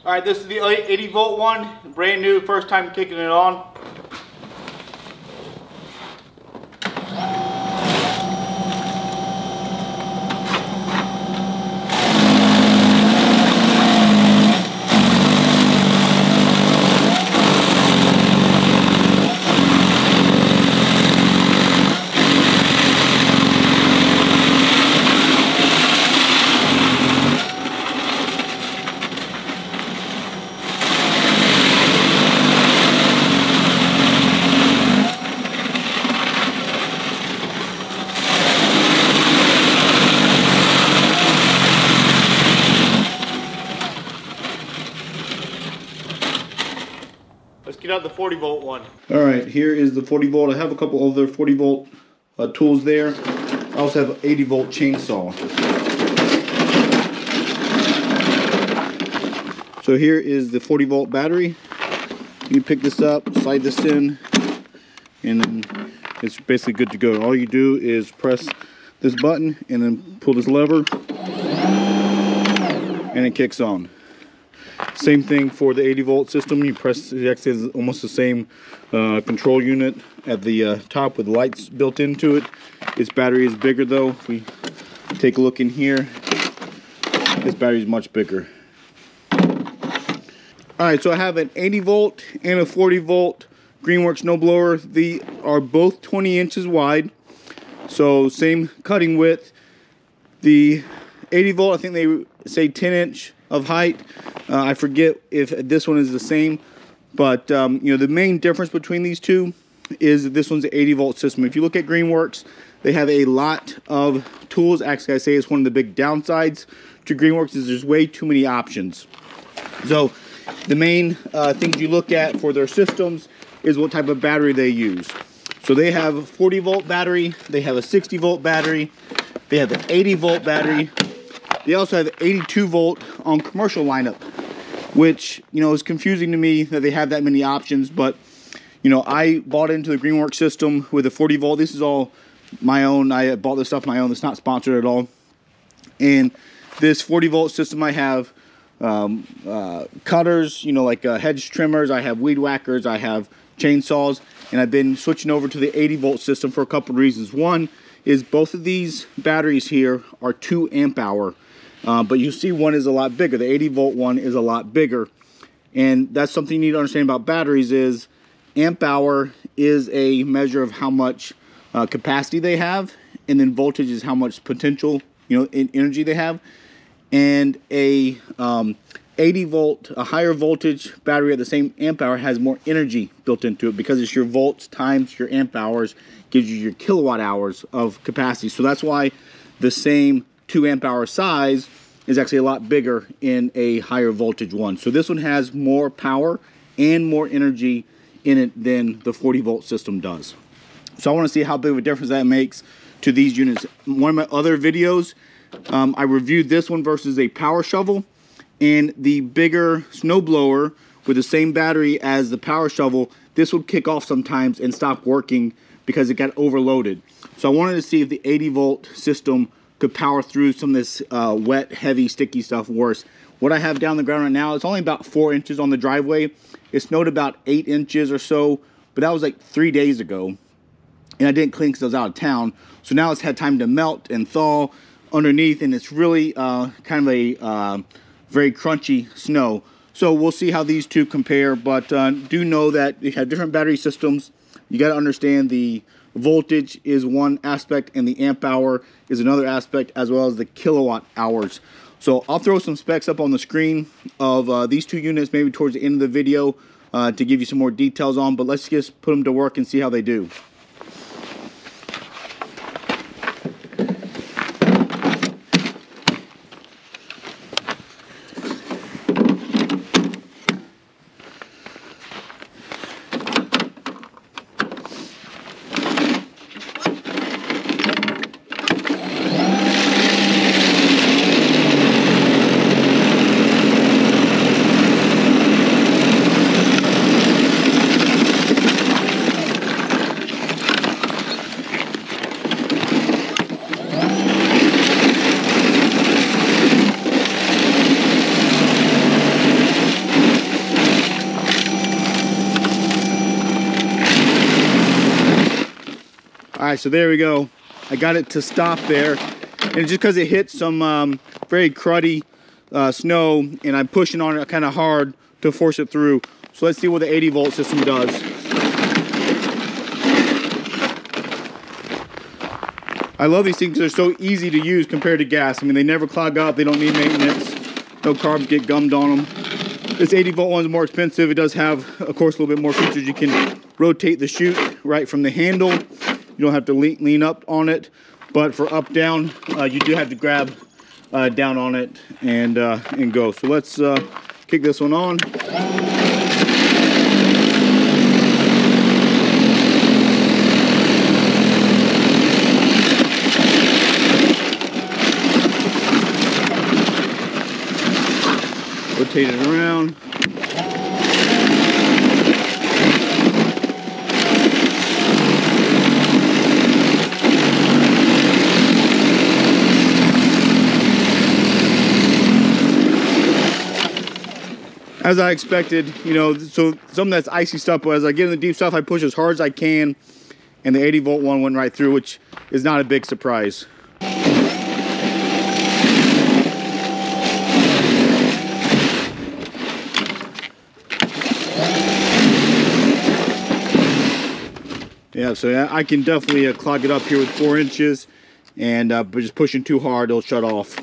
All right, this is the 80 volt one, brand new, first time kicking it on. Let's get out the 40 volt one. All right, here is the 40 volt. I have a couple other 40 volt tools there. I also have an 80 volt chainsaw. So here is the 40 volt battery. You pick this up, slide this in, and then it's basically good to go. All you do is press this button and then pull this lever, and it kicks on. Same thing for the 80 volt system. You press, it actually has almost the same control unit at the top with lights built into it. Its battery is bigger though. If we take a look in here, this battery is much bigger. Alright, so I have an 80 volt and a 40 volt Greenworks snowblower. They are both 20 inches wide, so same cutting width. The 80 volt, I think they say 10 inch of height. I forget if this one is the same, but you know, the main difference between these two is that this one's an 80 volt system. If you look at Greenworks, they have a lot of tools. Actually, I say it's one of the big downsides to Greenworks is there's way too many options. So the main things you look at for their systems is what type of battery they use. So they have a 40 volt battery, they have a 60 volt battery, they have an 80 volt battery. They also have 82 volt on commercial lineup, which, you know, is confusing to me that they have that many options. But, you know, I bought into the Greenworks system with a 40 volt. This is all my own. I bought this stuff my own. It's not sponsored at all. And this 40 volt system, I have cutters, you know, like hedge trimmers. I have weed whackers. I have chainsaws. And I've been switching over to the 80 volt system for a couple of reasons. One is both of these batteries here are 2 amp hour. But you see one is a lot bigger. The 80 volt one is a lot bigger. And that's something you need to understand about batteries is amp hour is a measure of how much capacity they have. And then voltage is how much potential, you know, in energy they have. And a 80 volt, a higher voltage battery at the same amp hour has more energy built into it because it's your volts times your amp hours gives you your kilowatt hours of capacity. So that's why the same 2 amp hour size is actually a lot bigger in a higher voltage one. So this one has more power and more energy in it than the 40 volt system does. So I want to see how big of a difference that makes to these units. One of my other videos, I reviewed this one versus a power shovel, and the bigger snowblower with the same battery as the power shovel, this would kick off sometimes and stop working because it got overloaded. So I wanted to see if the 80 volt system could power through some of this wet, heavy, sticky stuff worse. What I have down the ground right now, it's only about 4 inches on the driveway. It snowed about 8 inches or so, but that was like 3 days ago. And I didn't clean because I was out of town. So now it's had time to melt and thaw underneath, and it's really kind of a very crunchy snow. So we'll see how these two compare, but do know that they have different battery systems. You got to understand the voltage is one aspect and the amp hour is another aspect, as well as the kilowatt hours. So I'll throw some specs up on the screen of these two units maybe towards the end of the video to give you some more details on, but let's just put them to work and see how they do. All right, so there we go. I got it to stop there, and just because it hit some very cruddy snow, and I'm pushing on it kind of hard to force it through. So let's see what the 80 volt system does. I love these things because they're so easy to use compared to gas. I mean, they never clog up, they don't need maintenance, no carbs get gummed on them. This 80 volt one is more expensive. It does have, of course, a little bit more features. You can rotate the chute right from the handle. You don't have to lean up on it, but for up down, you do have to grab down on it and go. So let's kick this one on. Rotate it around. As I expected, you know, so some of that's icy stuff, but as I get in the deep stuff, I push as hard as I can, and the 80 volt one went right through, which is not a big surprise. Yeah, so I can definitely clog it up here with 4 inches, and but just pushing too hard, it'll shut off.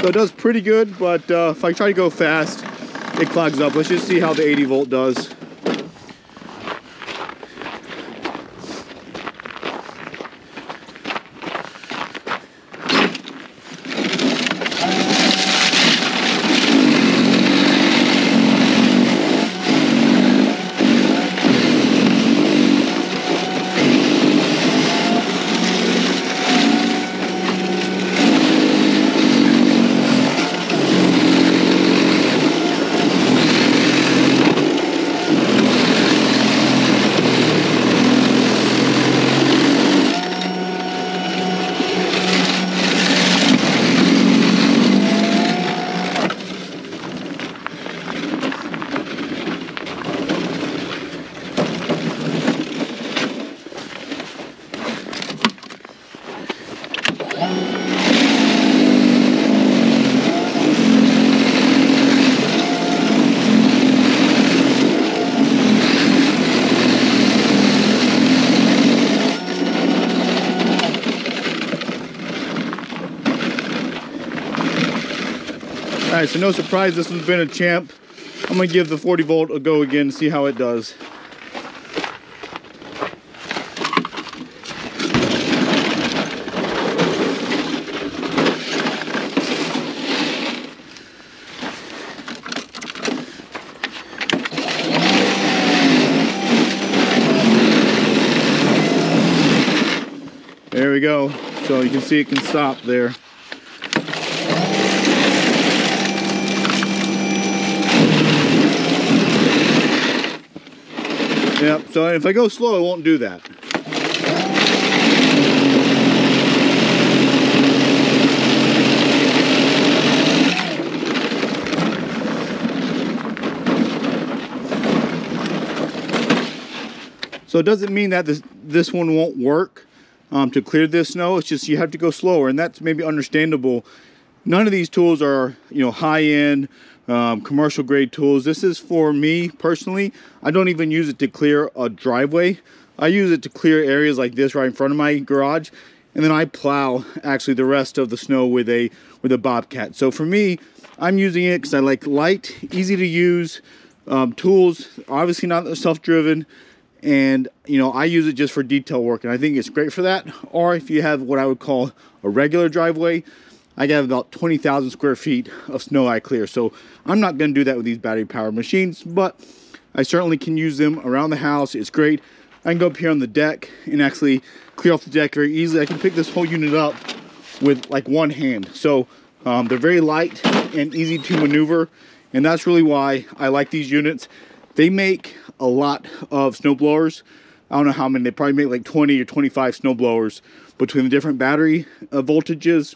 So it does pretty good, but if I try to go fast, it clogs up. Let's just see how the 80 volt does. All right, so no surprise, this one's been a champ. I'm gonna give the 40 volt a go again and see how it does. There we go. So you can see it can stop there. Yep, so if I go slow, it won't do that. So it doesn't mean that this one won't work to clear this snow. It's just you have to go slower, and that's maybe understandable. None of these tools are, you know, high-end commercial grade tools. This is for me personally. I don't even use it to clear a driveway. I use it to clear areas like this right in front of my garage, and then I plow actually the rest of the snow with a Bobcat. So for me, I'm using it because I like light, easy to use tools. Obviously not self-driven, and you know, I use it just for detail work, and I think it's great for that. Or if you have what I would call a regular driveway, I got about 20,000 square feet of snow I clear. So I'm not going to do that with these battery powered machines, but I certainly can use them around the house. It's great. I can go up here on the deck and actually clear off the deck very easily. I can pick this whole unit up with like one hand. So they're very light and easy to maneuver, and that's really why I like these units. They make a lot of snow blowers. I don't know how many, they probably make like 20 or 25 snowblowers between the different battery voltages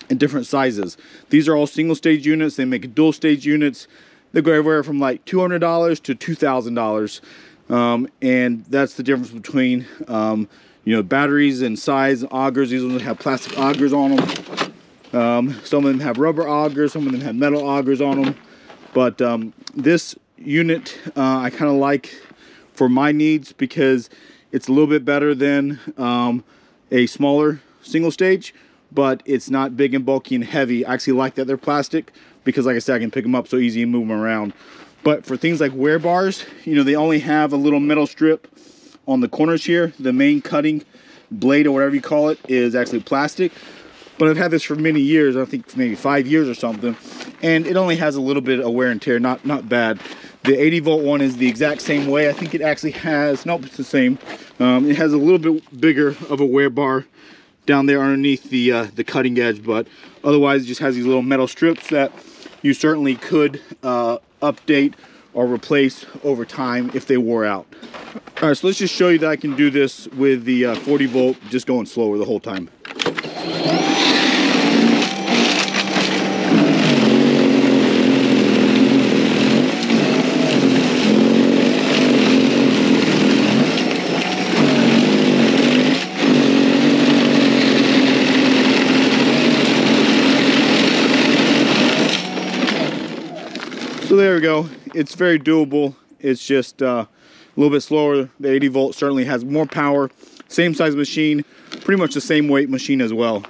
and different sizes. These are all single stage units. They make dual stage units. They go everywhere from like $200 to $2,000. And that's the difference between, you know, batteries and size, augers. These ones have plastic augers on them. Some of them have rubber augers, some of them have metal augers on them. But this unit I kind of like for my needs because it's a little bit better than a smaller single stage, but it's not big and bulky and heavy. I actually like that they're plastic because, like I said, I can pick them up so easy and move them around. But for things like wear bars, you know, they only have a little metal strip on the corners here. The main cutting blade, or whatever you call it, is actually plastic. But I've had this for many years, I think maybe 5 years or something, and it only has a little bit of wear and tear, not bad. The 80 volt one is the exact same way. I think it actually has, nope, it's the same. It has a little bit bigger of a wear bar down there underneath the cutting edge, but otherwise it just has these little metal strips that you certainly could update or replace over time if they wore out. All right, so let's just show you that I can do this with the 40 volt, just going slower the whole time. So there we go. It's very doable. It's just a little bit slower. The 80 volt certainly has more power. Same size machine, pretty much the same weight machine as well.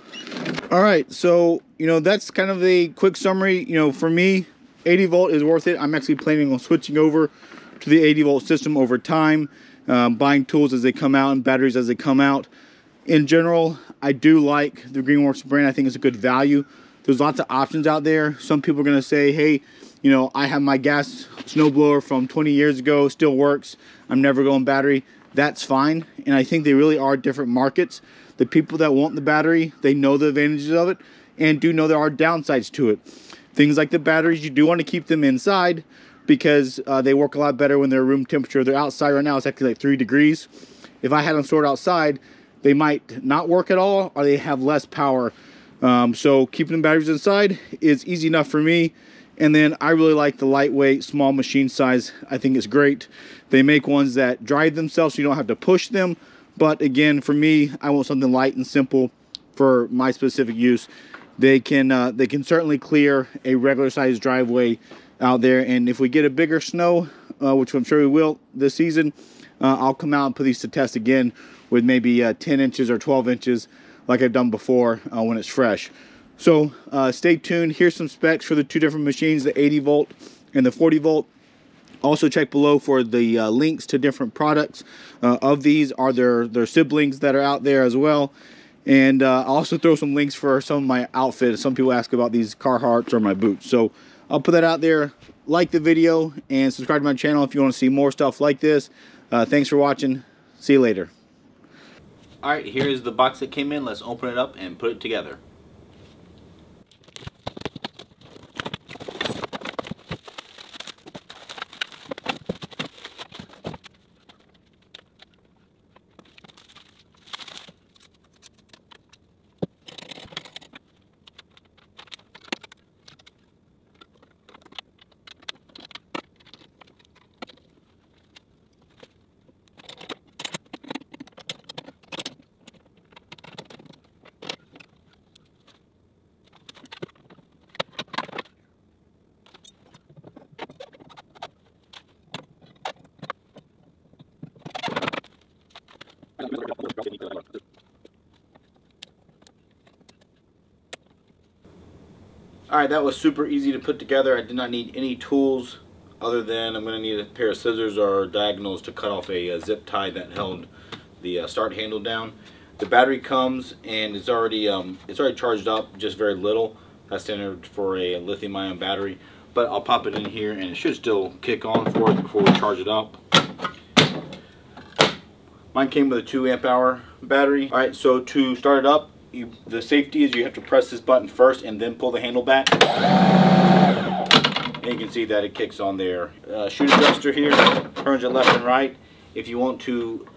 All right, so you know, that's kind of a quick summary. You know, for me, 80 volt is worth it. I'm actually planning on switching over to the 80 volt system over time, buying tools as they come out and batteries as they come out. In general, I do like the Greenworks brand. I think it's a good value. There's lots of options out there. Some people are going to say, hey, you know, I have my gas snowblower from 20 years ago, still works. I'm never going battery. That's fine. And I think they really are different markets. The people that want the battery, they know the advantages of it and do know there are downsides to it. Things like the batteries, you do want to keep them inside because they work a lot better when they're room temperature. They're outside right now, it's actually like 3 degrees. If I had them stored outside, they might not work at all or they have less power. So keeping the batteries inside is easy enough for me. And then I really like the lightweight, small machine size. I think it's great. They make ones that drive themselves so you don't have to push them. But again, for me, I want something light and simple for my specific use. They can certainly clear a regular sized driveway out there. And if we get a bigger snow, which I'm sure we will this season, I'll come out and put these to test again with maybe 10 inches or 12 inches like I've done before when it's fresh. So stay tuned. Here's some specs for the two different machines, the 80 volt and the 40 volt. Also check below for the links to different products of these, are their siblings that are out there as well. And I'll also throw some links for some of my outfits. Some people ask about these Carhartts or my boots. So I'll put that out there. Like the video and subscribe to my channel if you want to see more stuff like this. Thanks for watching. See you later. All right, here's the box that came in. Let's open it up and put it together. Alright, that was super easy to put together. I did not need any tools other than I'm going to need a pair of scissors or diagonals to cut off a zip tie that held the start handle down. The battery comes and it's already charged up, just very little. That's standard for a lithium-ion battery. But I'll pop it in here and it should still kick on for us before we charge it up. Mine came with a 2 amp hour battery. Alright, so to start it up, the safety is you have to press this button first and then pull the handle back. And you can see that it kicks on there. Shoot adjuster here, turns it left and right. If you want to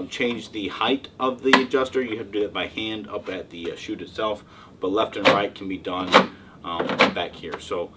change the height of the adjuster, you have to do it by hand up at the chute itself, but left and right can be done back here. So